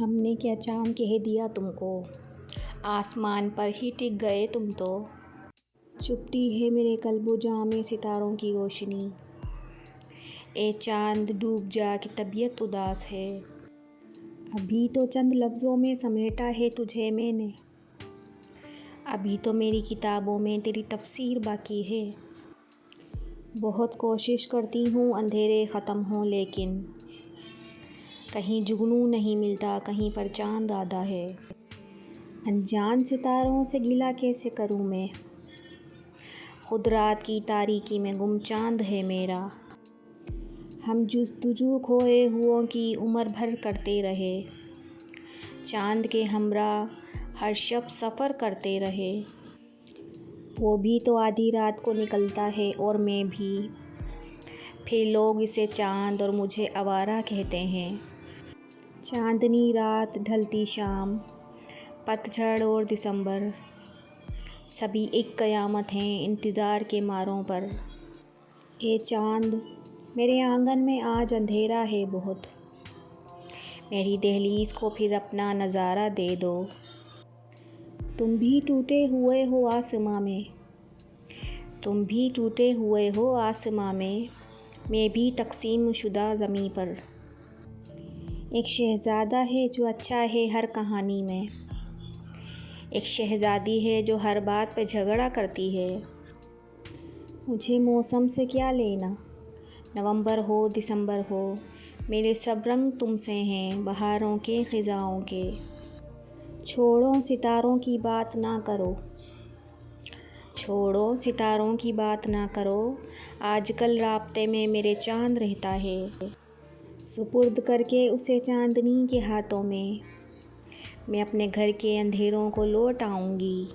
हमने क्या चाँद कह दिया तुमको, आसमान पर ही टिक गए तुम तो। चुपती है मेरे कल्बो जाँ में सितारों की रोशनी। ए चाँद डूब जा कि तबीयत उदास है। अभी तो चंद लफ्ज़ों में समेटा है तुझे मैंने। अभी तो मेरी किताबों में तेरी तफसीर बाकी है। बहुत कोशिश करती हूँ अंधेरे ख़त्म हों, लेकिन कहीं जुगनू नहीं मिलता, कहीं पर चाँद आधा है। अनजान सितारों से गिला कैसे करूँ मैं, खुद रात की तारीकी में गुम चाँद है मेरा। हम जुस्तजू खोए हुओं की उम्र भर करते रहे, चाँद के हमरा हर शब सफ़र करते रहे। वो भी तो आधी रात को निकलता है और मैं भी, फिर लोग इसे चाँद और मुझे आवारा कहते हैं। चाँदनी रात, ढलती शाम, पतझड़ और दिसंबर, सभी एक क़यामत हैं इंतज़ार के मारों पर। ए चाँद मेरे आंगन में आज अंधेरा है बहुत, मेरी दहलीज़ को फिर अपना नज़ारा दे दो। तुम भी टूटे हुए हो आसमां में, तुम भी टूटे हुए हो आसमां में, मैं भी तक़सीम शुदा ज़मीं पर। एक शहज़ादा है जो अच्छा है हर कहानी में, एक शहज़ादी है जो हर बात पे झगड़ा करती है। मुझे मौसम से क्या लेना, नवंबर हो दिसंबर हो, मेरे सब रंग तुमसे हैं बहारों के ख़िज़ाओं के। छोड़ो सितारों की बात ना करो, छोड़ो सितारों की बात ना करो, आजकल राब्ते में मेरे चाँद रहता है। सुपुर्द करके उसे चाँदनी के हाथों में, मैं अपने घर के अंधेरों को लौट आऊँगी।